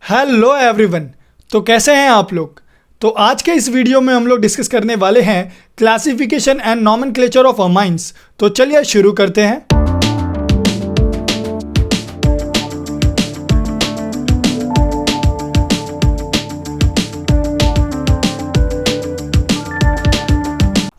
Hello everyone. तो कैसे हैं आप लोग। तो आज के इस वीडियो में हम लोग डिस्कस करने वाले हैं classification and nomenclature of amines. तो चलिए शुरू करते हैं।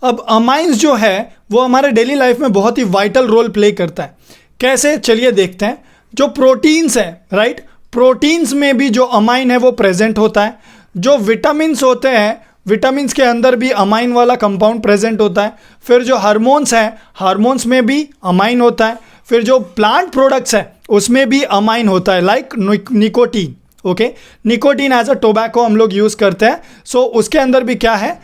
अब अमाइंस जो है वो हमारे डेली लाइफ में बहुत ही वाइटल रोल प्ले करता है। कैसे, चलिए देखते हैं। जो प्रोटीन्स है, राइट, प्रोटीन्स में भी जो अमाइन है वो प्रेजेंट होता है। जो विटामिन्स होते हैं, विटामिन्स के अंदर भी अमाइन वाला कंपाउंड प्रेजेंट होता है। फिर जो हार्मोन्स हैं, हार्मोन्स में भी अमाइन होता है। फिर जो प्लांट प्रोडक्ट्स है उसमें भी अमाइन होता है, like nicotine. Okay, nicotine as a tobacco हम लोग यूज़ करते हैं। सो उसके अंदर भी क्या है,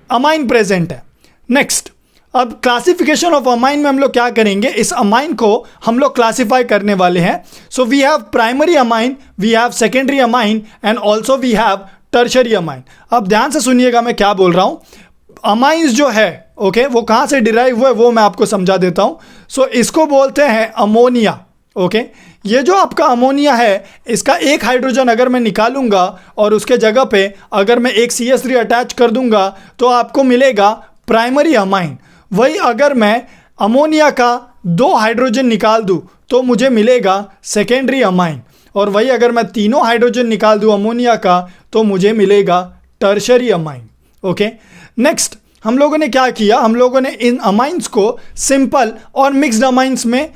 अमाइन प्रेजेंट है। नेक्स्ट, अब क्लासिफिकेशन ऑफ अमाइन में हम लोग क्या करेंगे, इस अमाइन को हम लोग क्लासिफाई करने वाले हैं। So we have primary amine, we have secondary amine and also we have tertiary amine. अब ध्यान से सुनिएगा मैं क्या बोल रहा हूं। अमाइंस जो है, ओके, वो कहां से डिराइव हुए वो मैं आपको समझा देता हूं। सो इसको बोलते हैं अमोनिया। ओके, ये जो आपका अमोनिया है, इसका एक हाइड्रोजन अगर मैं निकालूंगा और उसके जगह पे अगर मैं एक CH3 अटैच कर दूंगा तो आपको मिलेगा प्राइमरी अमाइन। वही अगर मैं अमोनिया का 2 हाइड्रोजन निकाल दूं तो मुझे मिलेगा सेकेंडरी अमाइन। और वही अगर मैं तीनों हाइड्रोजन निकाल दूं अमोनिया का तो मुझे मिलेगा टर्शरी अमाइन। ओके, नेक्स्ट हम लोगों ने क्या किया, हम लोगों ने इन अमाइंस को सिंपल और मिक्स्ड अमाइंस में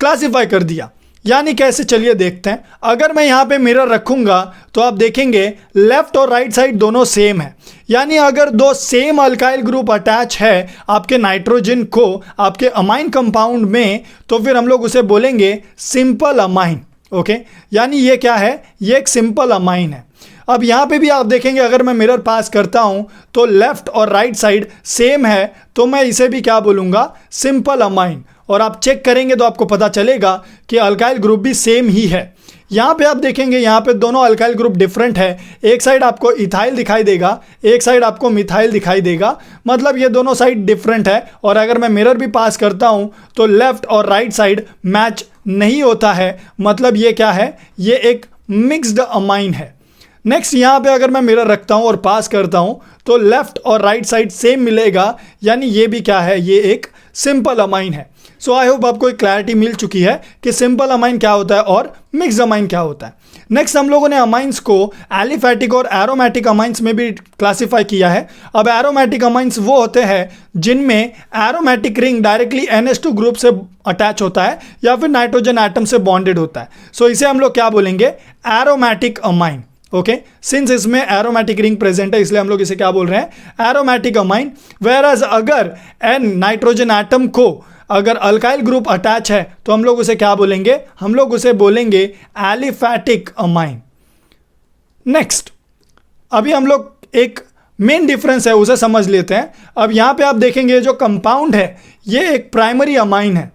क्लासिफाई कर दिया। यानी कैसे, चलिए देखते हैं। अगर मैं यहाँ पे मिरर रखूंगा तो आप देखेंगे लेफ्ट और राइट साइड दोनों सेम है। यानी अगर 2 सेम अल्काइल ग्रुप अटैच है आपके नाइट्रोजन को आपके अमाइन कंपाउंड में, तो फिर हम लोग उसे बोलेंगे सिंपल अमाइन। ओके, यानी ये क्या है, ये एक सिंपल अमाइन है। अब यहाँ पे भी आप देखेंगे अगर मैं मिरर पास करता हूँ तो लेफ्ट और राइट साइड सेम है, तो मैं इसे भी क्या बोलूँगा, सिंपल अमाइन। और आप चेक करेंगे तो आपको पता चलेगा कि अल्काइल ग्रुप भी सेम ही है। यहाँ पे आप देखेंगे यहाँ पे दोनों अल्काइल ग्रुप डिफरेंट है। एक साइड आपको इथाइल दिखाई देगा, एक साइड आपको मिथाइल दिखाई देगा, मतलब ये दोनों साइड डिफरेंट है। और अगर मैं मिरर भी पास करता हूँ तो लेफ्ट और राइट साइड मैच नहीं होता है, मतलब ये क्या है, ये एक मिक्स्ड अमाइन है। नेक्स्ट, यहाँ पे अगर मैं मिरर रखता हूँ और पास करता हूँ तो लेफ्ट और राइट साइड सेम मिलेगा, यानी ये भी क्या है, ये एक सिंपल अमाइन है। सो आई होप आपको एक क्लैरिटी मिल चुकी है कि सिंपल अमाइन क्या होता है और मिक्स्ड अमाइन क्या होता है। नेक्स्ट, हम लोगों ने अमाइंस को एलिफैटिक और एरोमेटिक अमाइंस में भी क्लासिफाई किया है। अब एरोमेटिक अमाइंस वो होते हैं जिनमें aromatic ring directly NH2 group से अटैच होता है या फिर नाइट्रोजन एटम से बॉन्डेड होता है। सो इसे हम लोग क्या बोलेंगे, एरोमेटिक अमाइन। ओके, सिंस इसमें एरोमेटिक रिंग प्रेजेंट है इसलिए हम लोग इसे क्या बोल रहे हैं, एरोमेटिक अमाइन। वेयरएज अगर N नाइट्रोजन एटम को अगर अल्काइल ग्रुप अटैच है तो हम लोग उसे क्या बोलेंगे, हम लोग उसे बोलेंगे एलिफैटिक अमाइन। नेक्स्ट, अभी हम लोग एक मेन डिफरेंस है उसे समझ लेते हैं। अब यहाँ पे आप देखेंगे जो कंपाउंड है ये एक प्राइमरी अमाइन है।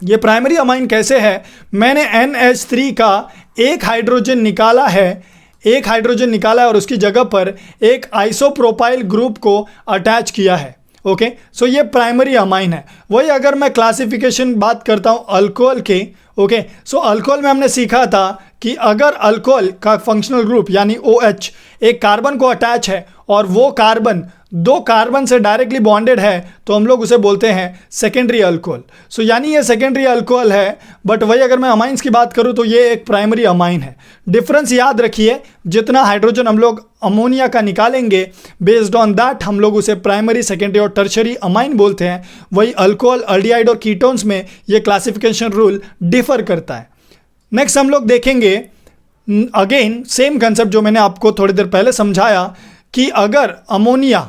ये प्राइमरी अमाइन कैसे है, मैंने NH3 का एक हाइड्रोजन निकाला है, एक हाइड्रोजन निकाला है और उसकी जगह पर एक आइसोप्रोपाइल ग्रुप को अटैच किया है। ओके, सो ये प्राइमरी अमाइन है। वही अगर मैं क्लासिफिकेशन बात करता हूँ अल्कोहल के, ओके, सो अल्कोहल में हमने सीखा था कि अगर अल्कोहल का फंक्शनल ग्रुप यानी OH एक कार्बन को अटैच है और वो कार्बन 2 कार्बन से डायरेक्टली बॉन्डेड है तो हम लोग उसे बोलते हैं सेकेंडरी अल्कोहल। सो यानी ये सेकेंडरी अल्कोहल है, बट वही अगर मैं अमाइंस की बात करूँ तो ये एक प्राइमरी अमाइन है। डिफरेंस याद रखिए, जितना हाइड्रोजन हम लोग अमोनिया का निकालेंगे बेस्ड ऑन दैट हम लोग उसे प्राइमरी, सेकेंडरी और टर्शरी अमाइन बोलते हैं। वही अल्कोहल, अल्डिहाइड और कीटोन्स में ये क्लासिफिकेशन रूल डिफर करता है। नेक्स्ट हम लोग देखेंगे अगेन सेम कंसेप्ट जो मैंने आपको थोड़ी देर पहले समझाया कि अगर अमोनिया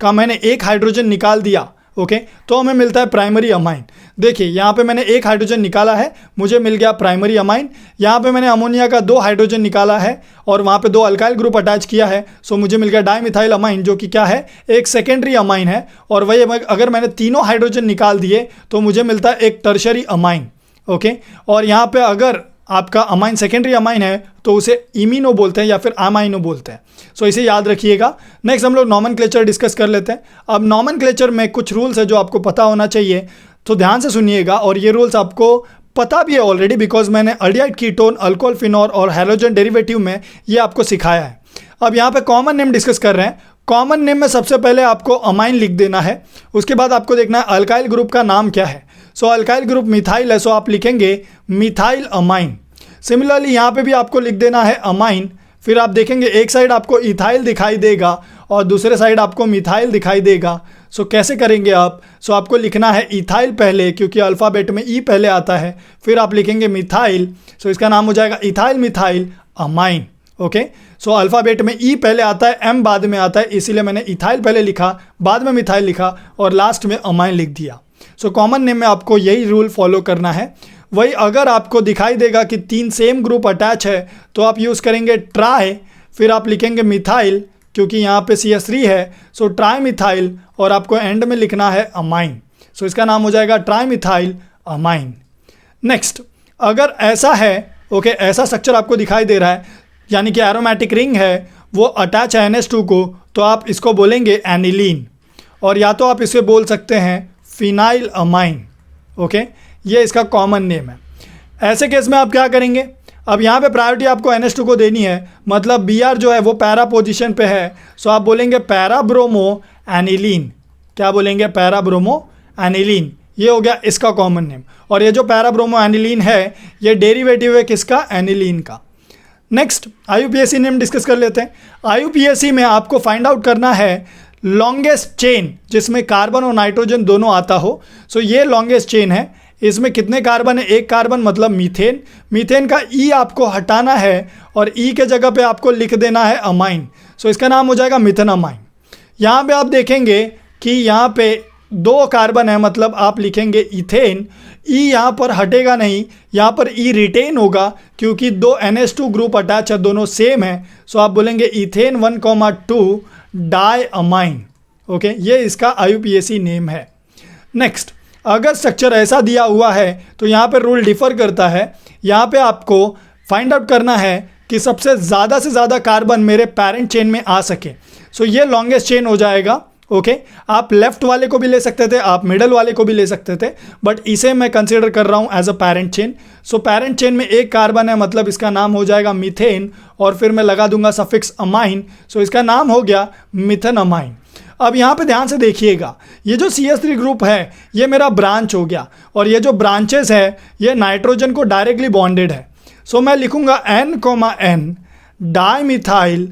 का मैंने एक हाइड्रोजन निकाल दिया, ओके, तो हमें मिलता है प्राइमरी अमाइन। देखिए यहाँ पे मैंने एक हाइड्रोजन निकाला है, मुझे मिल गया प्राइमरी अमाइन। यहाँ पे मैंने अमोनिया का 2 हाइड्रोजन निकाला है और वहाँ पे 2 अल्काइल ग्रुप अटैच किया है, सो मुझे मिल गया डाइमिथाइल अमाइन जो कि क्या है, एक सेकेंडरी अमाइन है। और वही अगर मैंने तीनों हाइड्रोजन निकाल दिए तो मुझे मिलता है एक टर्शरी अमाइन। ओके, और यहाँ पे अगर आपका अमाइन सेकेंडरी अमाइन है तो उसे इमिनो बोलते हैं या फिर अमाइनो बोलते हैं। सो इसे याद रखिएगा। नेक्स्ट हम लोग नॉमेनक्लेचर डिस्कस कर लेते हैं। अब नॉमेनक्लेचर में कुछ रूल्स है जो आपको पता होना चाहिए, तो ध्यान से सुनिएगा और ये रूल्स आपको पता भी है ऑलरेडी, बिकॉज मैंने एल्डिहाइड कीटोन, अल्कोहल फिनॉल और हैलोजन डेरिवेटिव में ये आपको सिखाया है। अब यहाँ पे कॉमन नेम डिस्कस कर रहे हैं। कॉमन नेम में सबसे पहले आपको अमाइन लिख देना है, उसके बाद आपको देखना है अल्काइल ग्रुप का नाम क्या है। सो अल्काइल ग्रुप मिथाइल है, सो आप लिखेंगे मिथाइल अमाइन। सिमिलरली यहाँ पे भी आपको लिख देना है अमाइन, फिर आप देखेंगे एक साइड आपको इथाइल दिखाई देगा और दूसरे साइड आपको मिथाइल दिखाई देगा। सो कैसे करेंगे आप? सो आपको लिखना है इथाइल पहले, क्योंकि अल्फ़ाबेट में ई पहले आता है, फिर आप लिखेंगे मिथाइल। सो इसका नाम हो जाएगा इथाइल मिथाइल अमाइन। ओके, सो अल्फ़ाबेट में ई पहले आता है, एम बाद में आता है, इसीलिए मैंने इथाइल पहले लिखा, बाद में मिथाइल लिखा और लास्ट में अमाइन लिख दिया। सो कॉमन नेम में आपको यही रूल फॉलो करना है। वही अगर आपको दिखाई देगा कि 3 सेम ग्रुप अटैच है तो आप यूज़ करेंगे ट्राई, फिर आप लिखेंगे मिथाइल, क्योंकि यहाँ पे CH3 है, सो ट्राई मिथाइल, और आपको एंड में लिखना है अमाइन। सो इसका नाम हो जाएगा ट्राई मिथाइल अमाइन। नेक्स्ट, अगर ऐसा है, ओके, ऐसा स्ट्रक्चर आपको दिखाई दे रहा है, यानी कि एरोमेटिक रिंग है, वो अटैच है NH2 को, तो आप इसको बोलेंगे एनिलीन, और या तो आप इसे बोल सकते हैं फिनाइल अमाइन। ओके, ये इसका कॉमन नेम है। ऐसे केस में आप क्या करेंगे? अब यहाँ पे प्रायोरिटी आपको NH2 को देनी है, मतलब Br जो है वो पैरा पोजीशन पे है, सो आप बोलेंगे पैरा ब्रोमो एनिलीन। क्या बोलेंगे? Para bromo aniline. ये हो गया इसका कॉमन नेम। और ये जो पैरा ब्रोमो एनिलीन है, ये डेरिवेटिव है किसका? एनिलीन का। नेक्स्ट, IUPAC नेम डिस्कस कर लेते हैं। IUPAC में आपको फाइंड आउट करना है लॉन्गेस्ट चेन जिसमें कार्बन और नाइट्रोजन दोनों आता हो। सो ये लॉन्गेस्ट चेन है। इसमें कितने कार्बन है? 1 कार्बन, मतलब मीथेन। मीथेन का ई आपको हटाना है और ई के जगह पे आपको लिख देना है अमाइन। सो इसका नाम हो जाएगा मिथेन अमाइन। यहाँ पे आप देखेंगे कि यहाँ पे 2 कार्बन है, मतलब आप लिखेंगे इथेन। ई यहाँ पर हटेगा नहीं, यहाँ पर ई रिटेन होगा, क्योंकि 2 NH2 ग्रुप अटैच है, दोनों सेम है। सो आप बोलेंगे इथेन 1,2 डाई अमाइन। ओके, ये इसका IUPAC नेम है। नेक्स्ट, अगर स्ट्रक्चर ऐसा दिया हुआ है तो यहाँ पे रूल डिफर करता है। यहाँ पे आपको फाइंड आउट करना है कि सबसे ज़्यादा से ज़्यादा कार्बन मेरे पेरेंट चेन में आ सके। सो ये लॉन्गेस्ट चेन हो जाएगा। ओके, आप लेफ्ट वाले को भी ले सकते थे, आप मिडल वाले को भी ले सकते थे, बट इसे मैं कंसिडर कर रहा हूँ as a parent chain. So parent chain में 1 कार्बन है, मतलब इसका नाम हो जाएगा मीथेन, और फिर मैं लगा दूंगा सफिक्स अमाइन। सो इसका नाम हो गया मिथेन अमाइन। अब यहाँ पे ध्यान से देखिएगा, ये जो CH3 ग्रुप है ये मेरा ब्रांच हो गया, और ये जो ब्रांचेस है ये नाइट्रोजन को डायरेक्टली बॉन्डेड है। सो मैं लिखूंगा N,N di methyl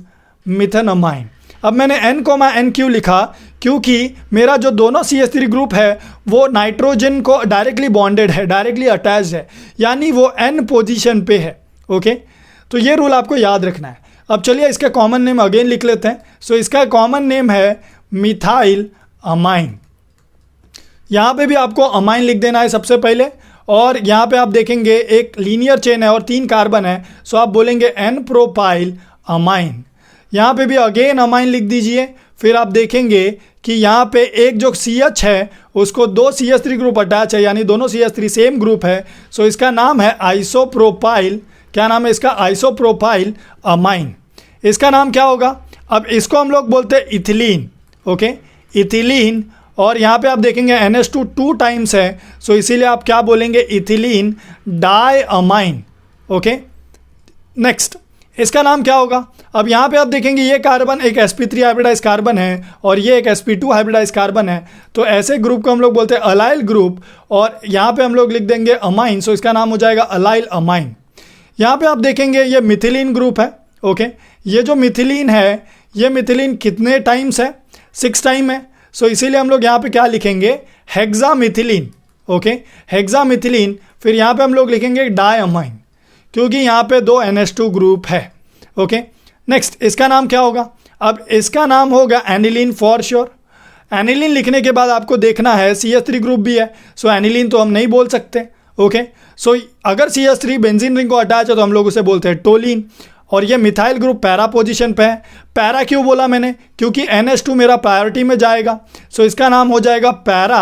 methane amine. अब मैंने N,N क्यों लिखा? क्योंकि मेरा जो दोनों CH3 ग्रुप है वो नाइट्रोजन को डायरेक्टली बॉन्डेड है, डायरेक्टली अटैच्ड है, यानी वो N पोजीशन पे है। ओके, तो ये रूल आपको याद रखना है। अब चलिए इसका कॉमन नेम अगेन लिख लेते हैं। सो इसका कॉमन नेम है मिथाइल अमाइन। यहाँ पे भी आपको अमाइन लिख देना है सबसे पहले, और यहाँ पे आप देखेंगे एक लीनियर चेन है और 3 कार्बन है, सो आप बोलेंगे N प्रोपाइल अमाइन। यहाँ पे भी अगेन अमाइन लिख दीजिए। फिर आप देखेंगे कि यहाँ पे एक जो CH है उसको 2 CH3 ग्रुप अटैच है, यानी दोनों CH3 सेम ग्रुप है। सो इसका नाम है आइसोप्रोपाइल। क्या नाम है इसका? Isopropyl amine. इसका नाम क्या होगा? अब इसको हम लोग बोलते हैं इथिलीन। Okay, ethylene. और यहाँ पे आप देखेंगे NH2 2 टाइम्स है, सो इसीलिए आप क्या बोलेंगे? Ethylene diamine. Okay, next, इसका नाम क्या होगा? अब यहाँ पे आप देखेंगे ये कार्बन एक sp3 हाइब्रिडाइज कार्बन है और ये एक sp2 हाइब्रिडाइज कार्बन है, तो ऐसे ग्रुप को हम लोग बोलते हैं अलाइल ग्रुप, और यहाँ पे हम लोग लिख देंगे अमाइन। सो इसका नाम हो जाएगा अलाइल अमाइन। यहाँ पे आप देखेंगे ये मिथिलीन ग्रुप है। ओके, ये जो मिथिलीन है, ये मिथिलीन कितने टाइम्स है? 6 टाइम है। सो इसीलिए हम लोग यहाँ पे क्या लिखेंगे? हेक्सामिथिलीन। ओके, हेक्सामिथिलीन। फिर यहाँ पे हम लोग लिखेंगे डाई अमाइन, क्योंकि यहाँ पे 2 NH2 ग्रुप है। ओके, नेक्स्ट, इसका नाम क्या होगा? अब इसका नाम होगा एनिलीन फॉर श्योर। एनिलीन लिखने के बाद आपको देखना है CH3 ग्रुप भी है, सो एनिलीन तो हम नहीं बोल सकते। ओके, सो अगर CH3 बेंजीन रिंग को अटैच है तो हम लोग उसे बोलते हैं टोलिन। और ये मिथाइल ग्रुप पैरा पोजीशन पे है। पैरा क्यों बोला मैंने? क्योंकि NH2 मेरा प्रायोरिटी में जाएगा। सो इसका नाम हो जाएगा पैरा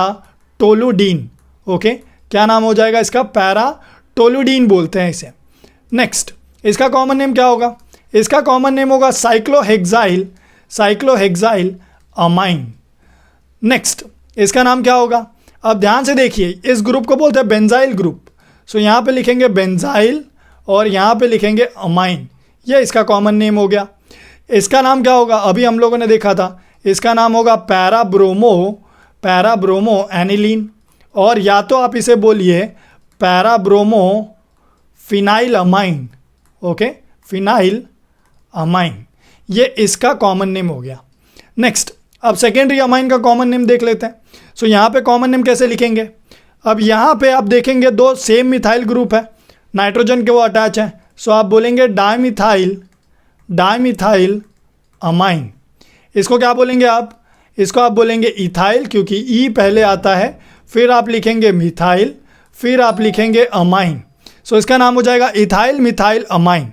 टोलुडीन। ओके, क्या नाम हो जाएगा इसका? पैरा टोलुडीन बोलते हैं इसे। नेक्स्ट, इसका कॉमन नेम क्या होगा? इसका कॉमन नेम होगा साइक्लोहेक्साइल, साइक्लोहेक्साइल अमाइन। नेक्स्ट, इसका नाम क्या होगा? अब ध्यान से देखिए, इस ग्रुप को बोलते हैं बेंजाइल ग्रुप। सो यहाँ पे लिखेंगे बेंजाइल और यहाँ पे लिखेंगे अमाइन, ये इसका कॉमन नेम हो गया। इसका नाम क्या होगा, अभी हम लोगों ने देखा था, इसका नाम होगा पैराब्रोमो एनिलीन, और या तो आप इसे बोलिए para bromo phenyl amine. Okay, phenyl amine, ये इसका कॉमन नेम हो गया। नेक्स्ट, अब सेकेंडरी अमाइन का कॉमन नेम देख लेते हैं। सो यहाँ पे कॉमन नेम कैसे लिखेंगे, अब यहाँ पे आप देखेंगे दो सेम मिथाइल ग्रुप है, नाइट्रोजन के वो अटैच हैं, सो आप बोलेंगे डाइमिथाइल अमाइन। इसको क्या बोलेंगे आप, इसको आप बोलेंगे इथाइल, क्योंकि ई पहले आता है, फिर आप लिखेंगे मिथाइल, फिर आप लिखेंगे अमाइन। सो इसका नाम हो जाएगा इथाइल मिथाइल अमाइन।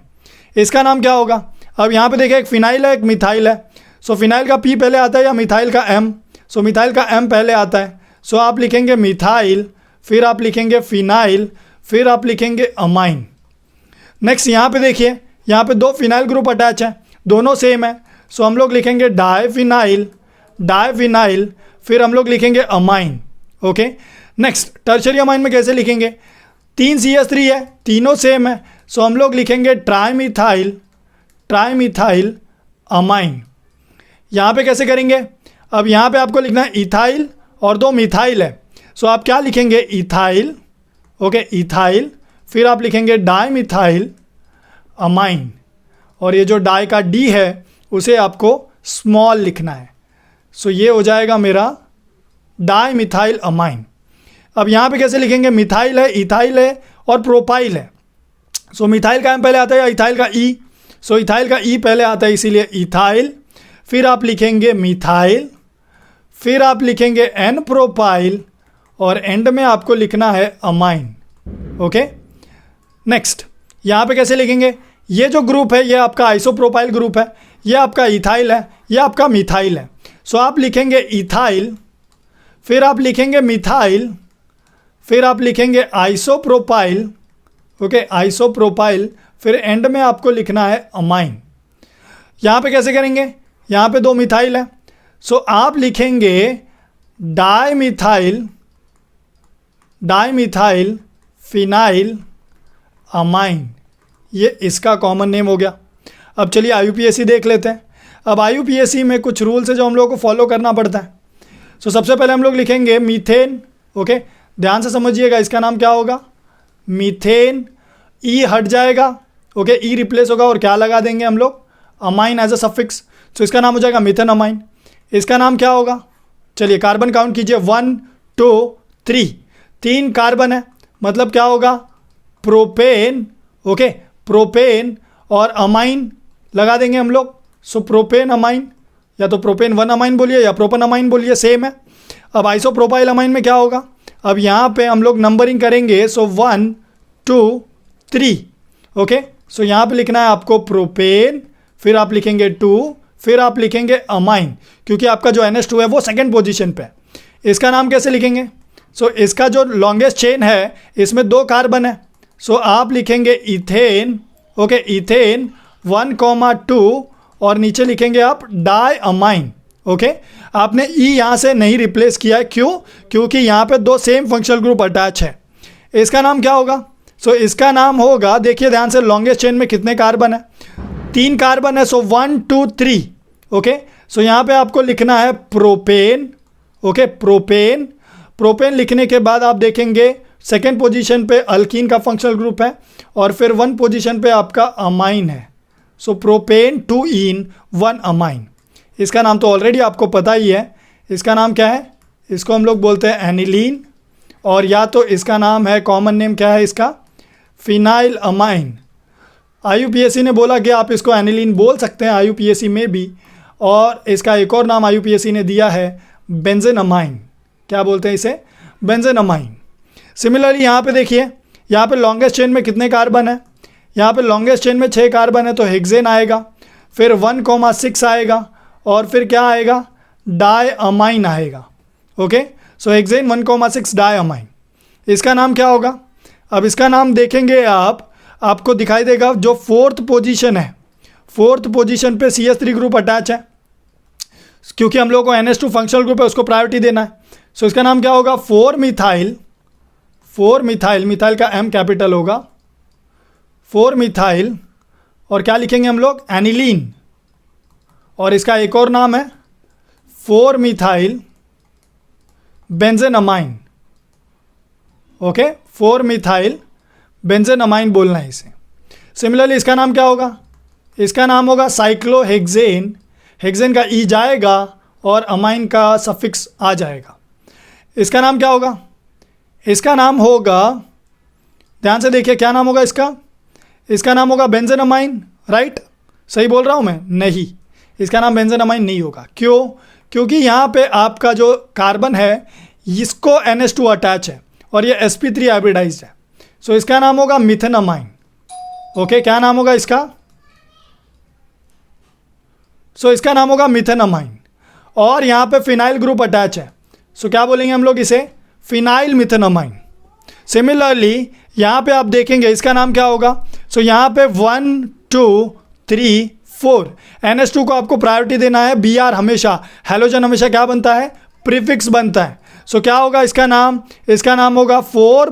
इसका नाम क्या होगा, अब यहाँ पे देखिए एक फिनाइल है एक मिथाइल है। सो फिनाइल का पी पहले आता है या मिथाइल का एम, सो मिथाइल का एम पहले आता है, सो आप लिखेंगे मिथाइल, फिर आप लिखेंगे फिनाइल, फिर आप लिखेंगे अमाइन। नेक्स्ट यहाँ पे देखिए, यहाँ पे दो फिनाइल ग्रुप अटैच हैं, दोनों सेम है, सो हम लोग लिखेंगे डाइफिनाइल, फिर हम लोग लिखेंगे amine. Okay, next tertiary amine में कैसे लिखेंगे, 3 CH3 है, तीनों सेम है, सो हम लोग लिखेंगे ट्राइमिथाइल अमाइन। यहाँ पे कैसे करेंगे, अब यहाँ पे आपको लिखना है इथाइल और दो मिथाइल है, सो आप क्या लिखेंगे इथाइल, ओके इथाइल, फिर आप लिखेंगे डाइमिथाइल अमाइन, और ये जो डाई का डी है उसे आपको स्मॉल लिखना है। सो ये हो जाएगा मेरा डाइमिथाइल अमाइन। अब यहाँ पे कैसे लिखेंगे, मिथाइल है, इथाइल है और प्रोपाइल है, सो मिथाइल का एम पहले आता है या इथाइल का ई, सो इथाइल का ई पहले आता है, इसीलिए इथाइल, फिर आप लिखेंगे मिथाइल, फिर आप लिखेंगे एन प्रोपाइल, और एंड में आपको लिखना है अमाइन। ओके, नेक्स्ट यहाँ पे कैसे लिखेंगे, ये जो ग्रुप है ये आपका आइसोप्रोपाइल ग्रुप है, ये आपका इथाइल है, ये आपका मिथाइल है, सो आप लिखेंगे इथाइल, फिर आप लिखेंगे मिथाइल, फिर आप लिखेंगे आइसोप्रोपाइल, ओके आइसोप्रोपाइल, फिर एंड में आपको लिखना है अमाइन। यहाँ पे कैसे करेंगे, यहाँ पे दो मिथाइल है, सो आप लिखेंगे डाइमिथाइल फिनाइल अमाइन, ये इसका कॉमन नेम हो गया। अब चलिए IUPAC देख लेते हैं। अब IUPAC में कुछ रूल्स है जो हम लोगों को फॉलो करना पड़ता है। सो सबसे पहले हम लोग लिखेंगे मीथेन, ओके ध्यान से समझिएगा, इसका नाम क्या होगा मीथेन, ई हट जाएगा, ओके ई रिप्लेस होगा और क्या लगा देंगे हम लोग अमाइन एज अ सफिक्स, सो इसका नाम हो जाएगा मीथेन अमाइन। इसका नाम क्या होगा, चलिए कार्बन काउंट कीजिए 1 2 3, 3 कार्बन है, मतलब क्या होगा प्रोपेन, ओके प्रोपेन और अमाइन लगा देंगे हम लोग, सो प्रोपेन अमाइन, या तो प्रोपेन 1 अमाइन बोलिए या प्रोपन अमाइन बोलिए, सेम है। अब आइसोप्रोपाइल अमाइन में क्या होगा, अब यहाँ पे हम लोग नंबरिंग करेंगे, सो 1 2 3, ओके सो यहाँ पे लिखना है आपको प्रोपेन, फिर आप लिखेंगे 2, फिर आप लिखेंगे अमाइन, क्योंकि आपका जो NH2 है वो सेकेंड पोजीशन पे है। इसका नाम कैसे लिखेंगे, सो इसका जो लॉन्गेस्ट चेन है इसमें 2 कार्बन है, सो आप लिखेंगे इथेन, ओके इथेन 1,2 और नीचे लिखेंगे आप डाई अमाइन। ओके आपने ई यहाँ से नहीं रिप्लेस किया है, क्यों, क्योंकि यहाँ पे 2 सेम फंक्शनल ग्रुप अटैच है। इसका नाम क्या होगा, सो इसका नाम होगा, देखिए ध्यान से, लॉन्गेस्ट चेन में कितने कार्बन है 3 कार्बन है, सो 1 2 3, ओके सो यहाँ पे आपको लिखना है प्रोपेन, ओके प्रोपेन। प्रोपेन लिखने के बाद आप देखेंगे सेकेंड पोजीशन पे अल्कीन का फंक्शनल ग्रुप है और फिर 1 पोजीशन पे आपका अमाइन है, सो प्रोपेन 2 इन 1 अमाइन। इसका नाम तो ऑलरेडी आपको पता ही है, इसका नाम क्या है, इसको हम लोग बोलते हैं एनिलीन, और या तो इसका नाम है, कॉमन नेम क्या है इसका, फिनाइल अमाइन। IUPAC ने बोला कि आप इसको एनिलीन बोल सकते हैं IUPAC में भी, और इसका एक और नाम IUPAC ने दिया है बेंजीन अमाइन। क्या बोलते हैं इसे, बेंजीन अमाइन। सिमिलरली यहाँ पे देखिए, यहाँ पे लॉन्गेस्ट चेन में कितने कार्बन है, यहाँ पे लॉन्गेस्ट चेन में 6 कार्बन है, तो हेक्सेन आएगा, फिर 1,6 आएगा और फिर क्या आएगा, डाई अमाइन आएगा। Okay so hexane 1,6 diamine. इसका नाम क्या होगा, अब इसका नाम देखेंगे आप, आपको दिखाई देगा जो 4th पोजीशन है, 4th पोजीशन पे CH3 ग्रुप अटैच है, क्योंकि हम लोग को NH2 फंक्शनल ग्रुप है उसको प्रायोरिटी देना है। सो इसका नाम क्या होगा 4 4 मिथाइल, मिथाइल का M कैपिटल होगा, 4 मिथाइल, और क्या लिखेंगे हम लोग, एनिलीन, और इसका एक और नाम है 4 मिथाइल बेंजेनामाइन। ओके, 4 मिथाइल बेंजेनामाइन बोलना है इसे। सिमिलरली इसका नाम क्या होगा, इसका नाम होगा साइक्लोहेक्सेन। हेक्सेन का ई जाएगा और अमाइन का सफिक्स आ जाएगा। इसका नाम क्या होगा, इसका नाम होगा, ध्यान से देखिए क्या नाम होगा इसका, इसका नाम होगा बेंजेनामाइन। राइट, सही बोल रहा हूँ मैं? नहीं, इसका नाम बेंजेनामाइन नहीं होगा। क्यों? क्योंकि यहाँ पे आपका जो कार्बन है इसको NH2 अटैच है और ये sp3 हाइब्रिडाइज्ड है। सो इसका नाम होगा मिथेनामाइन। ओके, क्या नाम होगा इसका? सो इसका नाम होगा मिथेनामाइन, और यहाँ पे फिनाइल ग्रुप अटैच है। सो क्या बोलेंगे हम लोग इसे, फिनाइल मिथेनामाइन। सिमिलरली यहाँ पे आप देखेंगे इसका नाम क्या होगा। सो यहाँ पे 1 2 3 4 NH2 को आपको प्रायोरिटी देना है। Br हमेशा, हैलोजन हमेशा क्या बनता है, प्रीफिक्स बनता है। सो क्या होगा इसका नाम, इसका नाम होगा 4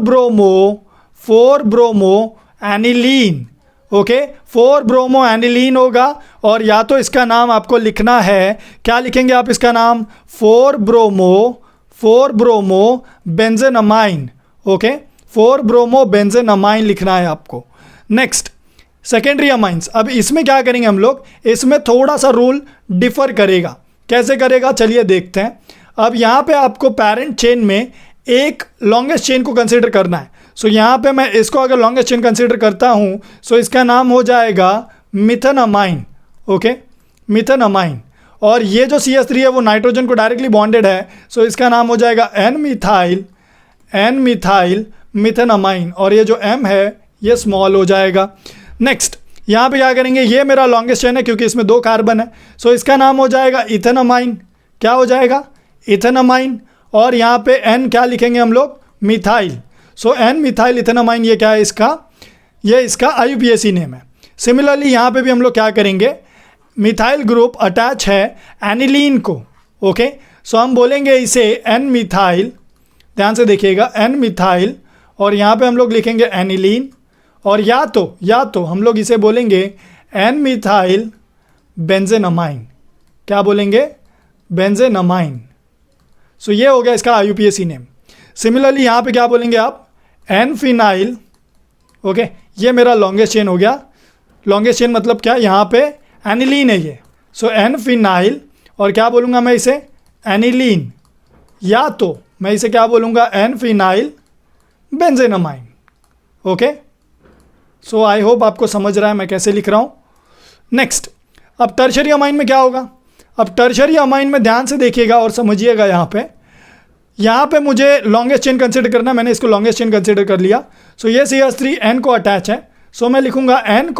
bromo aniline. Okay, 4 bromo aniline होगा, और या तो इसका नाम आपको लिखना है, क्या लिखेंगे आप इसका नाम, 4 ब्रोमो बेंजेनामाइन। ओके, 4 ब्रोमो बेंजेनामाइन लिखना है आपको। Next, secondary amines. अब इसमें क्या करेंगे हम लोग, इसमें थोड़ा सा रूल डिफर करेगा। कैसे करेगा, चलिए देखते हैं। अब यहाँ पे आपको पैरेंट चेन में एक लॉन्गेस्ट चेन को कंसीडर करना है। सो यहाँ पे मैं इसको अगर लॉन्गेस्ट चेन कंसीडर करता हूँ, सो इसका नाम हो जाएगा मिथेनामाइन। ओके, मिथेनामाइन, और ये जो CH3 है वो नाइट्रोजन को डायरेक्टली बॉन्डेड है। सो इसका नाम हो जाएगा N मिथाइल मिथेनामाइन, और ये जो M है ये स्मॉल हो जाएगा। नेक्स्ट, यहाँ पे क्या करेंगे, ये मेरा लॉन्गेस्ट चेन है क्योंकि इसमें 2 कार्बन है। सो इसका नाम हो जाएगा इथेनामाइन। क्या हो जाएगा, इथेनामाइन, और यहाँ पे N क्या लिखेंगे हम लोग, मिथाइल। सो N मिथाइल इथेनामाइन, ये क्या है इसका, ये इसका IUPAC नेम है। सिमिलरली यहाँ पे भी हम लोग क्या करेंगे, मिथाइल ग्रुप अटैच है एनिलीन को। ओके, सो हम बोलेंगे इसे N मिथाइल, ध्यान से देखिएगा, N मिथाइल, और यहाँ पे हम लोग लिखेंगे एनिलीन, और या तो हम लोग इसे बोलेंगे N मिथाइल बेंजेनामाइन। क्या बोलेंगे, बेंजेनामाइन। सो ये हो गया इसका IUPAC नेम। सिमिलरली यहाँ पे क्या बोलेंगे आप, N फिनाइल। ओके, ये मेरा लॉन्गेस्ट चेन हो गया। लॉन्गेस्ट चेन मतलब क्या, यहाँ पे एनिलीन है ये। सो N फिनाइल, और क्या बोलूँगा मैं इसे, एनिलीन, या तो मैं इसे क्या बोलूँगा, N phenyl benzenamine. Okay, so I hope आपको समझ रहा है मैं कैसे लिख रहा हूँ। नेक्स्ट, अब टर्शरी अमाइन में क्या होगा। अब टर्शरी अमाइन में ध्यान से देखिएगा और समझिएगा। यहाँ पे मुझे लॉन्गेस्ट चेन कंसीडर करना है, मैंने इसको लॉन्गेस्ट चेन कंसीडर कर लिया। सो ये CH3 N को अटैच है। सो मैं लिखूँगा N,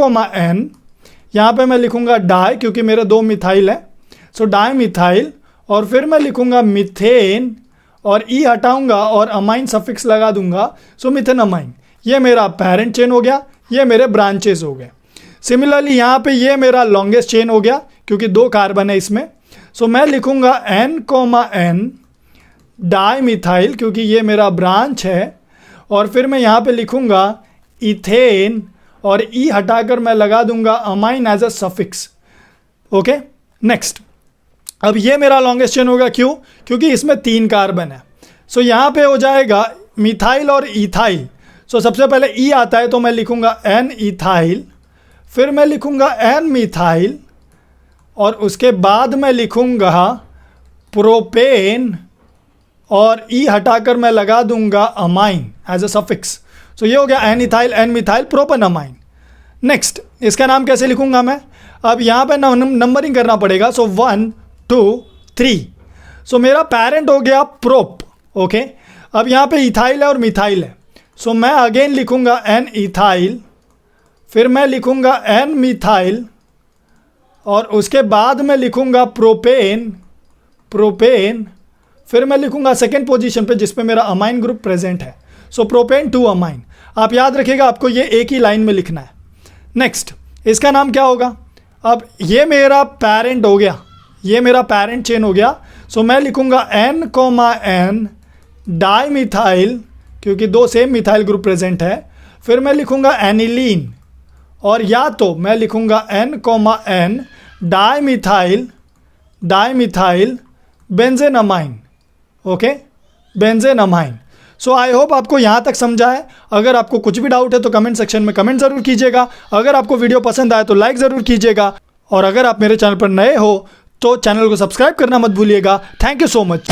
यहाँ पे मैं लिखूँगा डाई क्योंकि मेरे 2 मिथाइल है। सो डाई मिथाइल, और फिर मैं लिखूँगा मिथेन, और ई हटाऊँगा और अमाइन सफिक्स लगा दूंगा। सो मिथेनामाइन, ये मेरा पेरेंट चेन हो गया, ये मेरे ब्रांचेस हो गए। सिमिलरली यहाँ पे ये मेरा लॉन्गेस्ट चेन हो गया क्योंकि 2 कार्बन है इसमें। सो मैं लिखूँगा N, डाई मिथाइल क्योंकि ये मेरा ब्रांच है, और फिर मैं यहाँ पे लिखूँगा इथेन, और ई हटाकर मैं लगा दूंगा amine as a suffix. Okay, next, अब ये मेरा लॉन्गेस्ट चेन होगा। क्यों? क्योंकि इसमें 3 कार्बन है। सो यहाँ पे हो जाएगा मिथाइल और इथाइल। सो सबसे पहले ई आता है तो मैं लिखूँगा N इथाइल, फिर मैं लिखूँगा N मिथाइल, और उसके बाद मैं लिखूँगा प्रोपेन, और ई हटाकर मैं लगा दूंगा अमाइन एज अ सफिक्स। सो ये हो गया N मिथाइल प्रोपेनामाइन। नेक्स्ट, इसका नाम कैसे लिखूंगा मैं, अब यहाँ पे नंबरिंग करना पड़ेगा। सो 1 2 3। सो मेरा पेरेंट हो गया प्रोप। ओके, अब यहाँ पे इथाइल है और मिथाइल है। सो मैं अगेन लिखूंगा N इथाइल, फिर मैं लिखूंगा N मिथाइल, और उसके बाद मैं लिखूंगा प्रोपेन, फिर मैं लिखूंगा सेकेंड पोजीशन पे जिस पे मेरा अमाइन ग्रुप प्रेजेंट है। सो प्रोपेन 2 अमाइन। आप याद रखिएगा, आपको ये एक ही लाइन में लिखना है। नेक्स्ट, इसका नाम क्या होगा। अब ये मेरा पेरेंट हो गया, ये मेरा पेरेंट चेन हो गया। सो मैं लिखूंगा N, डाई मिथाइल क्योंकि 2 सेम मिथाइल ग्रुप प्रेजेंट है। फिर मैं लिखूंगा एनिलीन, और या तो मैं लिखूंगा N, dimethyl benzenamine. Okay, benzenamine. So I hope आपको यहाँ तक समझा है। अगर आपको कुछ भी डाउट है तो कमेंट सेक्शन में कमेंट ज़रूर कीजिएगा। अगर आपको वीडियो पसंद आए तो लाइक ज़रूर कीजिएगा, और अगर आप मेरे चैनल पर नए हो तो चैनल को सब्सक्राइब करना मत भूलिएगा। Thank you so much.